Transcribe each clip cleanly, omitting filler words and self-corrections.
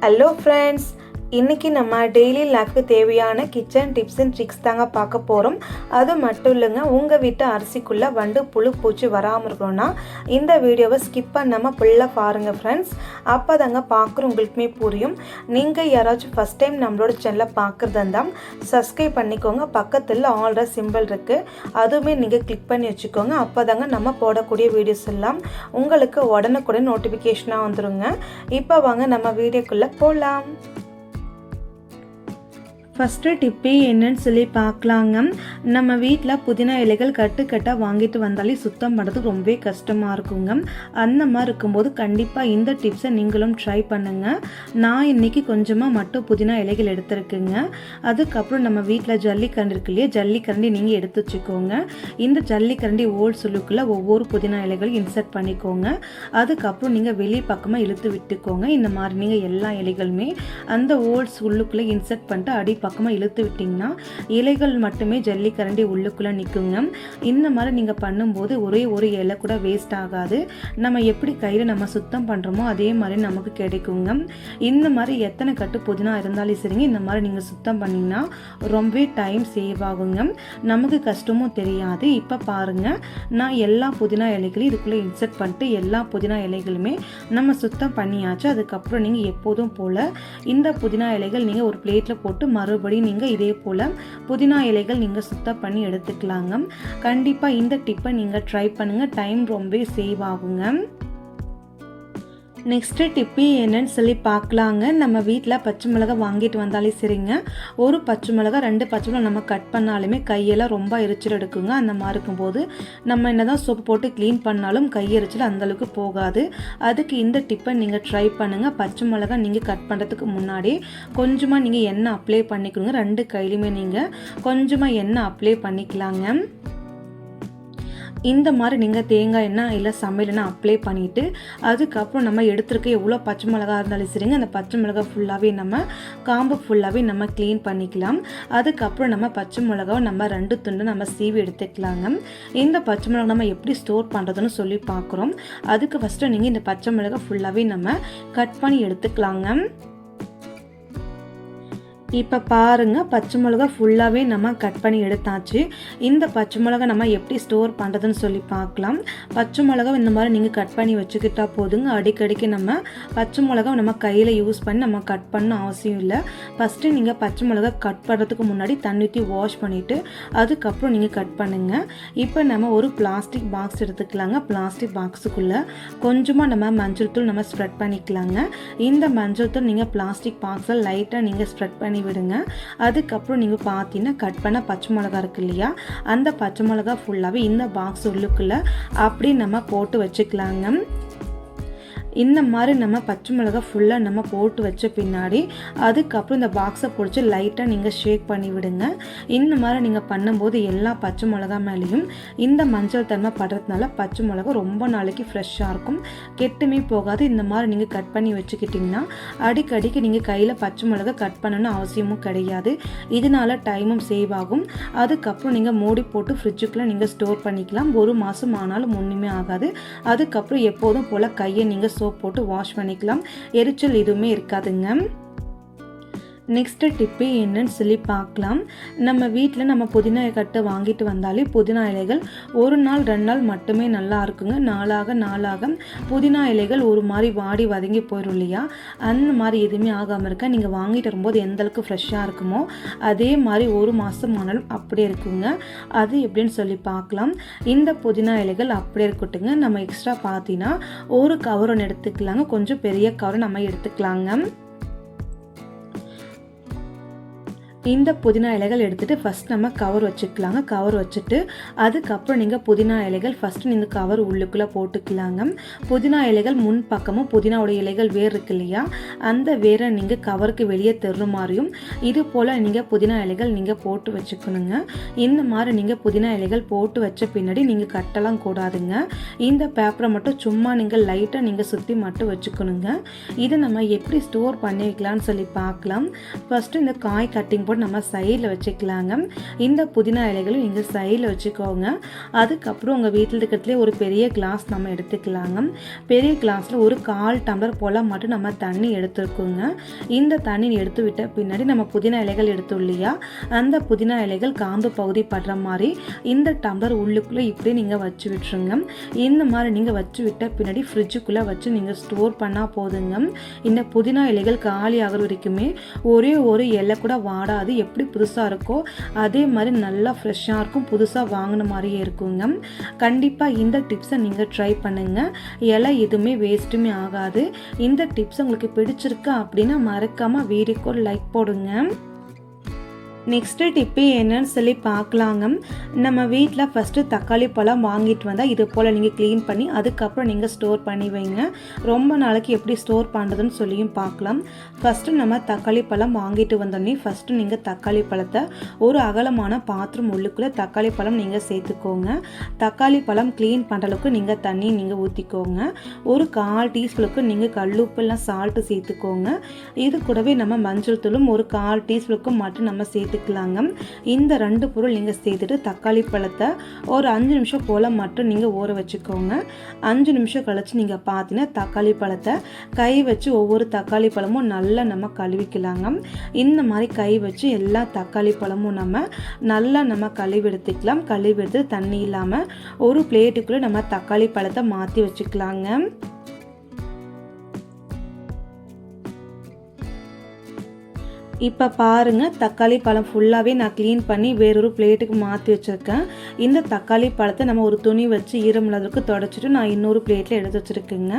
Hello friends, இன்றைக்கி நம்ம daily லைஃப்க்கு தேவையான கிச்சன் டிப்ஸ் அண்ட் ட்ரிக்ஸ் தாங்க பார்க்க போகிறோம். அது மட்டும் இல்லைங்க, உங்கள் வீட்டு அரிசிக்குள்ளே வண்டு புழு பூச்சி வராமல் இருக்கணும்னா இந்த வீடியோவை ஸ்கிப் பண்ணாமல் ஃபுல்லாக பாருங்கள் ஃப்ரெண்ட்ஸ். அப்போ தாங்க பார்க்குற உங்களுக்குமே புரியும். நீங்கள் யாராச்சும் ஃபஸ்ட் டைம் நம்மளோட சேனலை பார்க்குறதா இருந்தால் சப்ஸ்கிரைப் பண்ணிக்கோங்க. பக்கத்தில் ஆல்ரெடி சிம்பிள் இருக்குது, அதுவுமே நீங்கள் கிளிக் பண்ணி வச்சுக்கோங்க. அப்போ தாங்க நம்ம போடக்கூடிய வீடியோஸ் எல்லாம் உங்களுக்கு உடனுக்குடன் நோட்டிஃபிகேஷனாக வந்துடுங்க. இப்போ வாங்க நம்ம வீடியோக்குள்ளே போகலாம். ஃபஸ்ட்டு டிப்பே என்னன்னு சொல்லி பார்க்கலாங்க. நம்ம வீட்டில் புதினா இலைகள் கட்டாக வாங்கிட்டு வந்தாலே சுத்தம் பண்ணுறதுக்கு ரொம்பவே கஷ்டமாக இருக்குங்க. அந்த மாதிரி இருக்கும்போது கண்டிப்பாக இந்த டிப்ஸை நீங்களும் ட்ரை பண்ணுங்கள். நான் இன்றைக்கி கொஞ்சமாக மட்டும் புதினா இலைகள் எடுத்துருக்குங்க. அதுக்கப்புறம் நம்ம வீட்டில் ஜல்லிக்கரண்டி இருக்கு இல்லையா, ஜல்லிக்கரண்டி நீங்கள் எடுத்து வச்சுக்கோங்க. இந்த ஜல்லிக்கரண்டி ஓல் சொல்லுக்குள்ளே ஒவ்வொரு புதினா இலைகளும் இன்சர்ட் பண்ணிக்கோங்க. அதுக்கப்புறம் நீங்கள் வெளியே பக்கமாக இழுத்து விட்டுக்கோங்க. இந்த மாதிரி நீங்கள் எல்லா இலைகளுமே அந்த ஓல்ஸ் உள்ளுக்குள்ளே இன்சர்ட் பண்ணிட்டு அடி பக்கமாக இழுத்து விட்டிங்கன்னா இலைகள் மட்டுமே ஜல்லிக்கரண்டி உள்ளுக்குள்ளே நிற்குங்க. இந்த மாதிரி நீங்கள் பண்ணும்போது ஒரே ஒரு இலை கூட வேஸ்ட் ஆகாது. நம்ம எப்படி கையில் நம்ம சுத்தம் பண்ணுறோமோ அதே மாதிரி நமக்கு கிடைக்குங்க. இந்த மாதிரி எத்தனை கட்டு புதினா இருந்தாலும் சரிங்க, இந்த மாதிரி நீங்கள் சுத்தம் பண்ணிங்கன்னா ரொம்பவே டைம் சேவ் ஆகுங்க, நமக்கு கஷ்டமும் தெரியாது. இப்போ பாருங்கள், நான் எல்லா புதினா இலைகளையும் இதுக்குள்ளே இன்சர்ட் பண்ணிட்டு எல்லா புதினா இலைகளுமே நம்ம சுத்தம் பண்ணியாச்சு. அதுக்கப்புறம் நீங்கள் எப்போதும் போல் இந்த புதினா இலைகள் நீங்கள் ஒரு பிளேட்டில் போட்டு மறுபடியும் நீங்கள் இதே போல் புதினா இலைகள் நீங்கள் சுத்தம் பண்ணி எடுத்துக்கலாங்க. கண்டிப்பாக இந்த டிப்பை நீங்கள் ட்ரை பண்ணுங்கள், டைம் ரொம்பவே சேவ் ஆகுங்க. நெக்ஸ்ட்டு டிப்பு என்னன்னு சொல்லி பார்க்கலாங்க. நம்ம வீட்டில் பச்சை மிளகா வாங்கிட்டு வந்தாலே சரிங்க, ஒரு பச்சை மிளகா 2 பச்சை மிளகா நம்ம கட் பண்ணாலுமே கையெல்லாம் ரொம்ப எரிச்சல் எடுக்குங்க. அந்த மாதிரி இருக்கும்போது நம்ம என்ன தான் சோப்பு போட்டு க்ளீன் பண்ணாலும் கையெரிச்சல் அந்தளவுக்கு போகாது. அதுக்கு இந்த டிப்பை நீங்கள் ட்ரை பண்ணுங்கள். பச்சை மிளகா நீங்கள் கட் பண்ணுறதுக்கு முன்னாடி கொஞ்சமாக நீங்கள் எண்ணெய் அப்ளை பண்ணிக்கோங்க. 2 கையிலுமே நீங்கள் கொஞ்சமாக எண்ணெய் அப்ளை பண்ணிக்கலாங்க. இந்த மாதிரி நீங்கள் தேங்காய் எண்ணெய் இல்லை சமையல் எண்ணெய் அப்ளை பண்ணிவிட்டு அதுக்கப்புறம் நம்ம எடுத்துருக்க எவ்வளோ பச்சை மிளகா இருந்தாலும் சரிங்க, அந்த பச்சை மிளகா ஃபுல்லாகவே நம்ம காம்பு ஃபுல்லாகவே நம்ம க்ளீன் பண்ணிக்கலாம். அதுக்கப்புறம் நம்ம பச்சை மிளகாவை நம்ம 2 துண்டு நம்ம சீவி எடுத்துக்கலாங்க. இந்த பச்சை மிளகா நம்ம எப்படி ஸ்டோர் பண்ணுறதுன்னு சொல்லி பார்க்குறோம். அதுக்கு ஃபஸ்ட்டு நீங்கள் இந்த பச்சை மிளகா ஃபுல்லாகவே நம்ம கட் பண்ணி எடுத்துக்கலாங்க. இப்போ பாருங்கள், பச்சை மிளகா ஃபுல்லாகவே நம்ம கட் பண்ணி எடுத்தாச்சு. இந்த பச்சை மிளகா நம்ம எப்படி ஸ்டோர் பண்ணுறதுன்னு சொல்லி பார்க்கலாம். பச்சை மிளகா இந்த மாதிரி நீங்கள் கட் பண்ணி வச்சுக்கிட்டா போதுங்க. அடிக்கடிக்கு நம்ம பச்சை மிளகா நம்ம கையில் யூஸ் பண்ணி நம்ம கட் பண்ண அவசியம் இல்லை. ஃபஸ்ட்டு நீங்கள் பச்சை மிளகா கட் பண்ணுறதுக்கு முன்னாடி தண்ணி ஊற்றி வாஷ் பண்ணிவிட்டு அதுக்கப்புறம் நீங்கள் கட் பண்ணுங்கள். இப்போ நம்ம ஒரு பிளாஸ்டிக் பாக்ஸ் எடுத்துக்கலாங்க. பிளாஸ்டிக் பாக்ஸுக்குள்ளே கொஞ்சமாக நம்ம மஞ்சள் தூள் நம்ம ஸ்ப்ரெட் பண்ணிக்கலாங்க. இந்த மஞ்சள் தூள் நீங்கள் பிளாஸ்டிக் பாக்ஸில் லைட்டாக நீங்கள் ஸ்ப்ரெட் பண்ணி விடுங்க. அதுக்கப்புறம் நீங்கள் பார்த்தீங்கன்னா கட் பண்ண பச்சை மிளகா இருக்கு இல்லையா, அந்த பச்சை மிளகா ஃபுல்லாகவே இந்த பாக்ஸ் உள்ளுக்குள்ளே அப்படி நம்ம போட்டு வச்சுக்கலாங்க. இந்த மாதிரி நம்ம பச்சை மிளகா ஃபுல்லாக நம்ம போட்டு வச்ச பின்னாடி அதுக்கப்புறம் இந்த பாக்ஸை பிடிச்சி லைட்டாக நீங்கள் ஷேக் பண்ணி விடுங்க. இந்த மாதிரி நீங்கள் பண்ணும்போது எல்லா பச்சை மிளகா மேலேயும் இந்த மஞ்சள் தன்மை படுறதுனால பச்சை மிளகா ரொம்ப நாளைக்கு ஃப்ரெஷ்ஷாக இருக்கும், கெட்டுமே போகாது. இந்த மாதிரி நீங்கள் கட் பண்ணி வச்சுக்கிட்டிங்கன்னா அடிக்கடிக்கு நீங்கள் கையில் பச்சை மிளகா கட் பண்ணணும்னு அவசியமும் கிடையாது. இதனால டைமும் சேவ் ஆகும். அதுக்கப்புறம் நீங்கள் மூடி போட்டு ஃப்ரிட்ஜுக்குள்ளே நீங்கள் ஸ்டோர் பண்ணிக்கலாம். 1 மாதம் ஆனாலும் ஒன்றுமே ஆகாது. அதுக்கப்புறம் எப்போதும் போல் கையை நீங்கள் சோப் போட்டு வாஷ் பண்ணிக்கலாம், எரிச்சல் எதுவுமே இருக்காதுங்க. நெக்ஸ்ட்டு டிப்பு என்னன்னு சொல்லி பார்க்கலாம். நம்ம வீட்டில் நம்ம புதினா கட்டு வாங்கிட்டு வந்தாலே புதினா இலைகள் 1 நாள் 2 நாள் மட்டுமே நல்லா இருக்குங்க. நாளாக புதினா இலைகள் ஒரு மாதிரி வாடி வதங்கி போயிடும் இல்லையா, அந்த மாதிரி எதுவுமே ஆகாமல் இருக்க நீங்கள் வாங்கிட்டு வரும்போது எந்த அளவுக்கு ஃப்ரெஷ்ஷாக இருக்குமோ அதே மாதிரி 1 மாதம் ஆனாலும் அப்படியே இருக்குங்க. அது எப்படின்னு சொல்லி பார்க்கலாம். இந்த புதினா இலைகள் அப்படியே இருக்கட்டுங்க. நம்ம எக்ஸ்ட்ரா பார்த்தீங்கன்னா ஒரு கவர் ஒன்று எடுத்துக்கலாங்க. கொஞ்சம் பெரிய கவர் நம்ம எடுத்துக்கலாங்க. இந்த புதினா இலைகள் எடுத்துகிட்டு ஃபஸ்ட் நம்ம கவர் வச்சுக்கலாங்க. கவர் வச்சுட்டு அதுக்கப்புறம் நீங்கள் புதினா இலைகள் ஃபஸ்ட்டு இந்த கவர் உள்ளுக்குள்ளே போட்டுக்கலாங்க. புதினா இலைகள் முன் பக்கமும் புதினாவுடைய இலைகள் வேர் இருக்கு இல்லையா, அந்த வேரை நீங்கள் கவருக்கு வெளியே தர்ற மாதிரியும் இது போல் நீங்கள் புதினா இலைகள் நீங்கள் போட்டு வச்சுக்கணுங்க. இந்த மாதிரி நீங்கள் புதினா இலைகள் போட்டு வச்ச பின்னாடி நீங்கள் கட்டலாம் கூடாதுங்க. இந்த பேப்பரை மட்டும் சும்மா நீங்கள் லைட்டாக நீங்கள் சுற்றி மட்டும் வச்சுக்கணுங்க. இதை நம்ம எப்படி ஸ்டோர் பண்ணி வைக்கலான்னு சொல்லி பார்க்கலாம். ஃபஸ்ட்டு இந்த காய் கட்டிங் போட்டு நம்ம சைடில் வச்சுக்கலாங்க. இந்த புதினா இலைகளும் நீங்கள் சைடில் வச்சுக்கோங்க. அதுக்கப்புறம் உங்கள் வீட்டில் இருக்கிறதுலே ஒரு பெரிய கிளாஸ் நம்ம எடுத்துக்கலாங்க. பெரிய கிளாஸில் ஒரு 1/4 டம்ளர் போல் மட்டும் நம்ம தண்ணி எடுத்துருக்கோங்க. இந்த தண்ணி எடுத்து விட்ட பின்னாடி நம்ம புதினா இலைகள் எடுத்தோம் இல்லையா, அந்த புதினா இலைகள் காம்பு பகுதி படுற மாதிரி இந்த டம்ளர் உள்ளுக்குள்ளே இப்படி நீங்கள் வச்சு விட்டுருங்க. இந்த மாதிரி நீங்கள் வச்சு விட்ட பின்னாடி ஃப்ரிட்ஜுக்குள்ளே வச்சு நீங்கள் ஸ்டோர் பண்ணால் போதுங்க. இந்த புதினா இலைகள் காலி ஆகிற வரைக்குமே ஒரே ஒரு இலை கூட வாடாது. எப்படி புதுசாக இருக்கோ அதே மாதிரி நல்லா ஃப்ரெஷ்ஷாக இருக்கும், புதுசாக வாங்கின மாதிரியே இருக்குங்க. கண்டிப்பாக இந்த டிப்ஸை நீங்கள் ட்ரை பண்ணுங்கள். இலை எதுவுமே வேஸ்ட்டுமே ஆகாது. இந்த டிப்ஸ் உங்களுக்கு பிடிச்சிருக்கு அப்படின்னா மறக்காமல் வீடியோக்கு ஒரு லைக் போடுங்க. நெக்ஸ்ட்டு டிப்பு என்னன்னு சொல்லி பார்க்கலாங்க. நம்ம வீட்டில் ஃபஸ்ட்டு தக்காளி பழம் வாங்கிட்டு வந்தால் இது போல் நீங்கள் க்ளீன் பண்ணி அதுக்கப்புறம் நீங்கள் ஸ்டோர் பண்ணி வைங்க. ரொம்ப நாளைக்கு எப்படி ஸ்டோர் பண்ணுறதுன்னு சொல்லியும் பார்க்கலாம். ஃபஸ்ட்டு நம்ம தக்காளி பழம் வாங்கிட்டு வந்தோடனே ஃபஸ்ட்டு நீங்கள் தக்காளி பழத்தை ஒரு அகலமான பாத்திரம் உள்ளுக்குள்ளே தக்காளி பழம் நீங்கள் சேர்த்துக்கோங்க. தக்காளி பழம் க்ளீன் பண்ணுற அளவுக்கு நீங்கள் தண்ணி நீங்கள் ஊற்றிக்கோங்க. ஒரு 1/4 டீஸ்பூனுக்கு நீங்கள் கல்லுப்பெல்லாம் சால்ட்டு சேர்த்துக்கோங்க. இது கூடவே நம்ம மஞ்சள் தூளும் ஒரு 1/4 டீஸ்பூனுக்கு மட்டும் நம்ம சேர்த்துக்கலாங்க. இந்த 2 பொருள் நீங்கள் சேர்த்துட்டு தக்காளி பழத்தை ஒரு 5 நிமிஷம் போல் மட்டும் நீங்கள் ஊற வச்சுக்கோங்க. 5 நிமிஷம் கழிச்சு நீங்கள் பார்த்தீங்கன்னா தக்காளி பழத்தை கை வச்சு ஒவ்வொரு தக்காளி பழமும் நல்லா நம்ம கழுவிக்கலாங்க. இந்த மாதிரி கை வச்சு எல்லா தக்காளி பழமும் நம்ம கழுவி எடுத்துக்கலாம். கழுவி எடுத்து தண்ணி இல்லாமல் ஒரு பிளேட்டுக்குள்ளே நம்ம தக்காளி பழத்தை மாற்றி வச்சுக்கலாங்க. இப்போ பாருங்கள், தக்காளி பழம் ஃபுல்லாகவே நான் க்ளீன் பண்ணி வேறொரு பிளேட்டுக்கு மாற்றி வச்சுருக்கேன். இந்த தக்காளி பழத்தை நம்ம ஒரு துணி வச்சு ஈரமில்லாததுக்கு தொடச்சிட்டு நான் இன்னொரு பிளேட்டில் எடுத்து வச்சுருக்கேங்க.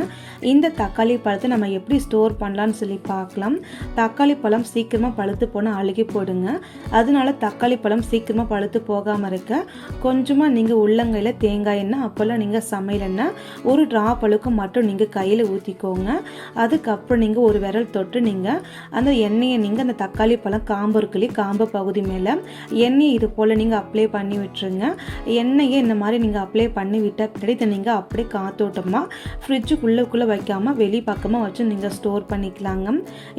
இந்த தக்காளி பழத்தை நம்ம எப்படி ஸ்டோர் பண்ணலான்னு சொல்லி பார்க்கலாம். தக்காளி பழம் சீக்கிரமாக பழுத்து போனால் அழுகி போடுங்க. அதனால தக்காளி பழம் சீக்கிரமாக பழுத்து போகாமல் இருக்க கொஞ்சமாக நீங்கள் உள்ளங்கையில் தேங்காய் எண்ணெய் அப்போல்லாம் நீங்கள் சமையல் எண்ணெய் ஒரு ட்ராப் அளவுக்கு மட்டும் நீங்கள் கையில் ஊற்றிக்கோங்க. அதுக்கப்புறம் நீங்கள் ஒரு விரல் தொட்டு நீங்கள் அந்த எண்ணெயை நீங்கள் அந்த தக்காளி பழம் காம்பு இருக்குல்லையே, காம்பு பகுதி மேலே எண்ணெய் இது போல் நீங்கள் அப்ளை பண்ணி விட்டுருங்க. எண்ணெயை இந்த மாதிரி நீங்கள் அப்ளை பண்ணி விட்ட பின்னாடி இதை நீங்கள் அப்படியே காத்தோட்டமாக ஃப்ரிட்ஜுக்குள்ளே வைக்காமல் வெளி பக்கமாக வச்சு நீங்கள் ஸ்டோர் பண்ணிக்கலாங்க.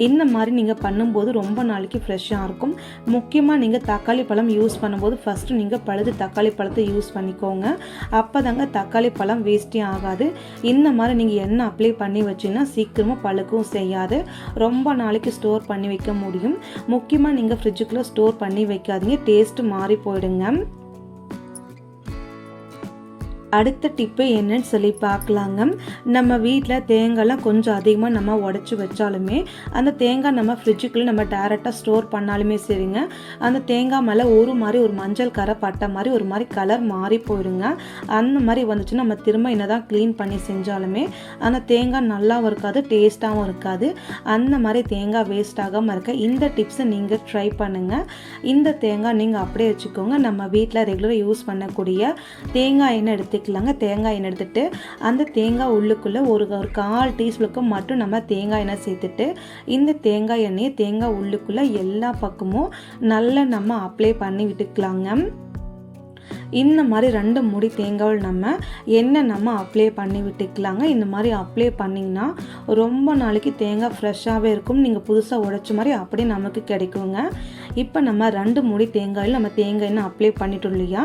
இந்த மாதிரி நீங்கள் பண்ணும்போது ரொம்ப நாளைக்கு ஃப்ரெஷ்ஷாக இருக்கும். முக்கியமாக நீங்கள் தக்காளி பழம் யூஸ் பண்ணும்போது ஃபஸ்ட்டு நீங்கள் பழுது தக்காளி பழத்தை யூஸ் பண்ணிக்கோங்க. அப்போ தாங்க தக்காளி பழம் வேஸ்ட்டே ஆகாது. இந்த மாதிரி நீங்கள் எண்ணெய் அப்ளை பண்ணி வச்சிங்கன்னா சீக்கிரமாக பழுக்கவும் செய்யாது, ரொம்ப நாளைக்கு ஸ்டோர் பண்ணி வைக்க முடியும். முக்கியமாக நீங்கள் ஃப்ரிட்ஜுக்குள்ளே ஸ்டோர் பண்ணி வைக்காதீங்க, டேஸ்ட்டு மாறி போயிடுங்க. அடுத்த டிப்பு என்னன்னு சொல்லி பார்க்கலாங்க. நம்ம வீட்டில் தேங்காய்லாம் கொஞ்சம் அதிகமாக நம்ம உடச்சி வச்சாலுமே அந்த தேங்காய் நம்ம ஃப்ரிட்ஜுக்குள்ளே நம்ம டேரெக்டாக ஸ்டோர் பண்ணாலுமே சரிங்க, அந்த தேங்காய் மேலே ஒரு மஞ்சள் கரை பட்ட மாதிரி ஒரு மாதிரி கலர் மாறி போயிடுங்க. அந்த மாதிரி வந்துச்சுன்னா நம்ம திரும்ப என்ன தான் க்ளீன் பண்ணி செஞ்சாலுமே அந்த தேங்காய் நல்லாவும் இருக்காது, டேஸ்ட்டாகவும் இருக்காது. அந்த மாதிரி தேங்காய் வேஸ்ட் ஆகாமல் இருக்க இந்த டிப்ஸை நீங்கள் ட்ரை பண்ணுங்கள். இந்த தேங்காய் நீங்கள் அப்படியே வச்சுக்கோங்க. நம்ம வீட்டில் ரெகுலராக யூஸ் பண்ணக்கூடிய தேங்காய் எண்ணெய் எடுத்துக்கலாங்க. தேங்காய் எண்ணெய் எடுத்துட்டு அந்த தேங்காய் உள்ளுக்குள்ளே ஒரு 1/4 டீஸ்பூனுக்கு மட்டும் நம்ம தேங்காய் எண்ணெய் சேர்த்துட்டு இந்த தேங்காய் எண்ணெயை தேங்காய் உள்ளுக்குள்ளே எல்லா பக்கமும் நல்லா நம்ம அப்ளை பண்ணி விட்டுக்கலாங்க. இந்த மாதிரி 2 மூடி தேங்காய் நம்ம அப்ளை பண்ணி விட்டுக்கலாங்க. இந்த மாதிரி அப்ளை பண்ணிங்கன்னா ரொம்ப நாளைக்கு தேங்காய் ஃப்ரெஷ்ஷாகவே இருக்கும். நீங்கள் புதுசாக உடைச்ச மாதிரி அப்படியே நமக்கு கிடைக்குங்க. இப்போ நம்ம 2 மூடி தேங்காயில் நம்ம தேங்காய் எண்ணெய் அப்ளை பண்ணிட்டோம் இல்லையா,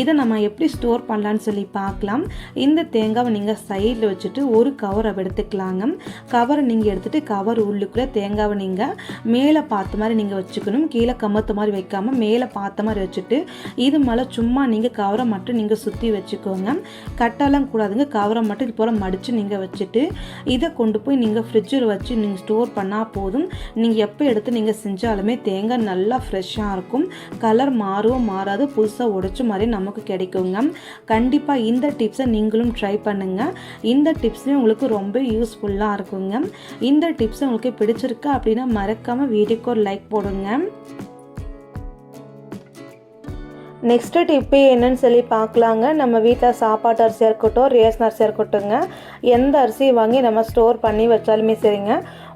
இதை நம்ம எப்படி ஸ்டோர் பண்ணலான்னு சொல்லி பார்க்கலாம். இந்த தேங்காவை நீங்கள் சைடில் வச்சுட்டு ஒரு கவரை எடுத்துக்கலாங்க. கவரை நீங்கள் எடுத்துகிட்டு கவர் உள்ளுக்குள்ளே தேங்காவை நீங்கள் மேலே பார்த்த மாதிரி நீங்கள் வச்சுக்கணும். கீழே கமத்த மாதிரி வைக்காமல் மேலே பார்த்த மாதிரி வச்சுட்டு இது மேலே சும்மா நீங்கள் கவரை மட்டும் நீங்கள் சுற்றி வச்சுக்கோங்க. கட்டெல்லாம் கூடாதுங்க. கவரை மட்டும் இது போல் மடித்து நீங்கள் வச்சுட்டு இதை கொண்டு போய் நீங்கள் ஃப்ரிட்ஜில் வச்சு நீங்கள் ஸ்டோர் பண்ணால் போதும். நீங்கள் எப்போ எடுத்து நீங்கள் செஞ்சாலுமே தேங்காய் நல்லா ஃப்ரெஷ்ஷாக இருக்கும். கலர் மாறவும் மாறாது, புதுசாக உடைச்ச மாதிரி நமக்கு கிடைக்குங்க. கண்டிப்பாக இந்த டிப்ஸை நீங்களும் ட்ரை பண்ணுங்கள். இந்த டிப்ஸுமே உங்களுக்கு ரொம்ப யூஸ்ஃபுல்லாக இருக்குங்க. இந்த டிப்ஸ் உங்களுக்கு பிடிச்சிருக்கு அப்படின்னா மறக்காமல் வீடியோக்கு ஒரு லைக் போடுங்க. நெக்ஸ்ட்டு டிப்பு என்னன்னு சொல்லி பார்க்கலாங்க. நம்ம வீட்டில் சாப்பாட்டு அரிசியாக இருக்கட்டும், ரேஷன் அரிசியாக இருக்கட்டும்ங்க, எந்த அரிசி வாங்கி நம்ம ஸ்டோர் பண்ணி வச்சாலுமே சரிங்க,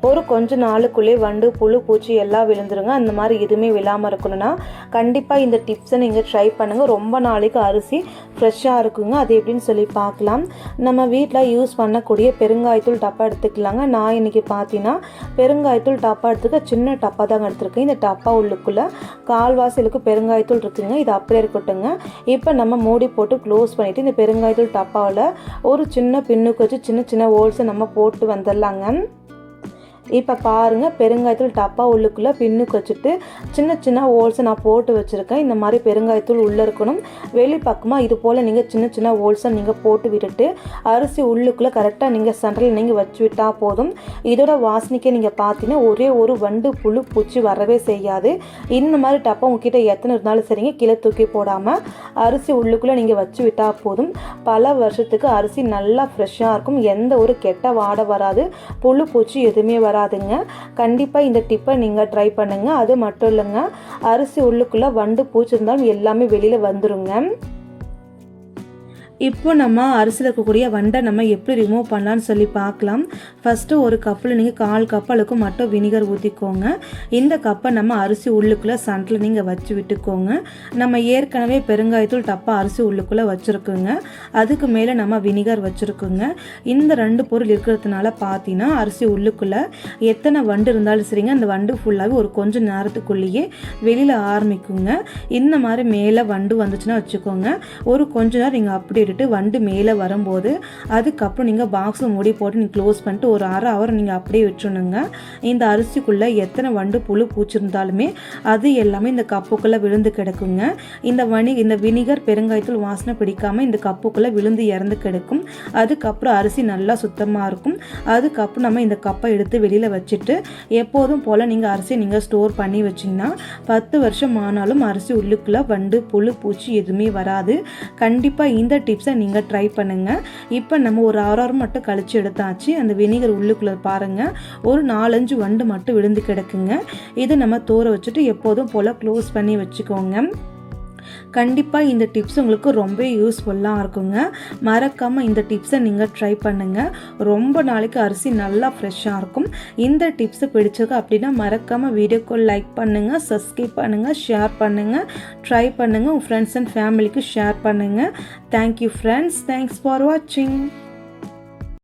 ஒரு கொஞ்ச நாளுக்குள்ளே வண்டு புழு பூச்சி எல்லாம் விழுந்துருங்க. அந்த மாதிரி எதுவுமே விழாமல் இருக்கணும்னா கண்டிப்பாக இந்த டிப்ஸை நீங்கள் ட்ரை பண்ணுங்கள். ரொம்ப நாளைக்கு அரிசி ஃப்ரெஷ்ஷாக இருக்குங்க. அது எப்படின்னு சொல்லி பார்க்கலாம். நம்ம வீட்டில் யூஸ் பண்ணக்கூடிய பெருங்காயத்தூள் டப்பா எடுத்துக்கலாங்க. நான் இன்றைக்கி பார்த்தீங்கன்னா பெருங்காயத்தூள் டப்பா எடுத்துக்க சின்ன டப்பா தாங்க எடுத்துருக்கேன். இந்த டப்பா உள்ளுக்குள்ளே கால்வாசலுக்கு பெருங்காயத்தூள் இருக்குங்க. இது அப்படியே இருக்கட்டுங்க. இப்போ நம்ம மூடி போட்டு க்ளோஸ் பண்ணிவிட்டு இந்த பெருங்காயத்தூள் டப்பாவில் ஒரு சின்ன பின்னுக்கு வச்சு சின்ன சின்ன ஹோல்ஸை நம்ம போட்டு வந்துடலாங்க. இப்போ பாருங்கள், பெருங்காயத்தூள் டப்பா உள்ளுக்குள்ளே பின்னுக்கு வச்சுட்டு சின்ன சின்ன ஹோல்ஸை நான் போட்டு வச்சுருக்கேன். இந்த மாதிரி பெருங்காயத்தூள் உள்ளே இருக்கணும். வெளி பக்கமாக இது போல் நீங்கள் சின்ன சின்ன ஹோல்ஸை நீங்கள் போட்டு விட்டுட்டு அரிசி உள்ளுக்குள்ளே கரெக்டாக நீங்கள் சென்டரில் நீங்கள் வச்சு விட்டால் போதும். இதோட வாசனைக்கே நீங்கள் பார்த்தீங்கன்னா ஒரே ஒரு வண்டு புழு பூச்சி வரவே செய்யாது. இந்த மாதிரி டப்பா உங்ககிட்ட எத்தனை இருந்தாலும் சரிங்க, கீழே தூக்கி போடாமல் அரிசி உள்ளுக்குள்ளே நீங்கள் வச்சு விட்டால் போதும். பல வருஷத்துக்கு அரிசி நல்லா ஃப்ரெஷ்ஷாக இருக்கும். எந்த ஒரு கெட்ட வாடை வராது, புழு பூச்சி எதுவுமே வராதுங்க. கண்டிப்பாக இந்த டிப்பை நீங்கள் ட்ரை பண்ணுங்கள். அது மட்டும் இல்லைங்க, அரிசி உள்ளுக்குள்ளே வண்டு பூச்சி இருந்தாலும் எல்லாமே வெளியில் வந்துருங்க. இப்போ நம்ம அரிசியில் இருக்கக்கூடிய வண்டை நம்ம எப்படி ரிமூவ் பண்ணலான்னு சொல்லி பார்க்கலாம். ஃபஸ்ட்டு ஒரு கப்பில் நீங்கள் 1/4 கப் அளவுக்கு மட்டும் வினிகர் ஊற்றிக்கோங்க. இந்த கப்பை நம்ம அரிசி உள்ளுக்குள்ளே சென்டரில் நீங்கள் வச்சு விட்டுக்கோங்க. நம்ம ஏற்கனவே பெருங்காயத்தூள் டப்பா அரிசி உள்ளுக்குள்ளே வச்சுருக்குங்க. அதுக்கு மேலே நம்ம வினிகர் வச்சுருக்குங்க. இந்த 2 பொருள் இருக்கிறதுனால பார்த்தீங்கன்னா அரிசி உள்ளுக்குள்ளே எத்தனை வண்டு இருந்தாலும் சரிங்க, அந்த வண்டு ஃபுல்லாகவே ஒரு கொஞ்சம் நேரத்துக்குள்ளேயே வெளியில் ஆரம்பிக்குங்க. இந்த மாதிரி மேலே வண்டு வந்துச்சுன்னா வச்சுக்கோங்க, ஒரு கொஞ்ச நேரம் நீங்கள் அப்படி விட்டுட்டு வண்டு மேலே வரும்போது அதுக்கப்புறம் நீங்கள் பாக்ஸில் மூடி போட்டு நீங்கள் க்ளோஸ் பண்ணிட்டு ஒரு 1/2 ஹவர் நீங்கள் அப்படியே விட்டுருணுங்க. இந்த அரிசிக்குள்ளே எத்தனை வண்டு புழு பூச்சிருந்தாலுமே அது எல்லாமே இந்த கப்புக்குள்ளே விழுந்து கிடக்குங்க. இந்த வினிகர் பெருங்காயத்தூள் வாசனை பிடிக்காமல் இந்த கப்புக்குள்ளே விழுந்து இறந்து கிடக்கும். அதுக்கப்புறம் அரிசி நல்லா சுத்தமாக இருக்கும். அதுக்கப்புறம் நம்ம இந்த கப்பை எடுத்து வெளியில் வச்சுட்டு எப்போதும் போல் நீங்கள் அரிசி நீங்கள் ஸ்டோர் பண்ணி வச்சிங்கன்னா 10 வருஷம் ஆனாலும் அரிசி உள்ளுக்குள்ளே வண்டு புழு பூச்சி எதுவுமே வராது. கண்டிப்பாக இந்த டிப்ஸை நீங்கள் ட்ரை பண்ணுங்கள். இப்போ நம்ம ஒரு 1/2 ஹவர் மட்டும் கழித்து எடுத்தாச்சு. அந்த வினிகர் உள்ளுக்குள்ளே பாருங்கள், ஒரு 4-5 வண்டு மட்டும் விழுந்து கிடக்குங்க. இது நம்ம தூர வச்சுட்டு எப்போதும் போல் க்ளோஸ் பண்ணி வச்சுக்கோங்க. கண்டிப்பாக இந்த டிப்ஸ் உங்களுக்கு ரொம்ப யூஸ்ஃபுல்லாக இருக்குங்க. மறக்காமல் இந்த டிப்ஸை நீங்கள் ட்ரை பண்ணுங்கள். ரொம்ப நாளைக்கு அரிசி நல்லா ஃப்ரெஷ்ஷாக இருக்கும். இந்த டிப்ஸை பிடிச்சிருக்கு அப்படின்னா மறக்காமல் வீடியோக்கு லைக் பண்ணுங்கள், சப்ஸ்கிரைப் பண்ணுங்கள், ஷேர் பண்ணுங்கள், ட்ரை பண்ணுங்கள், உங்கள் ஃப்ரெண்ட்ஸ் அண்ட் ஃபேமிலிக்கு ஷேர் பண்ணுங்கள். Thank you friends. தேங்க்ஸ் ஃபார் வாட்சிங்.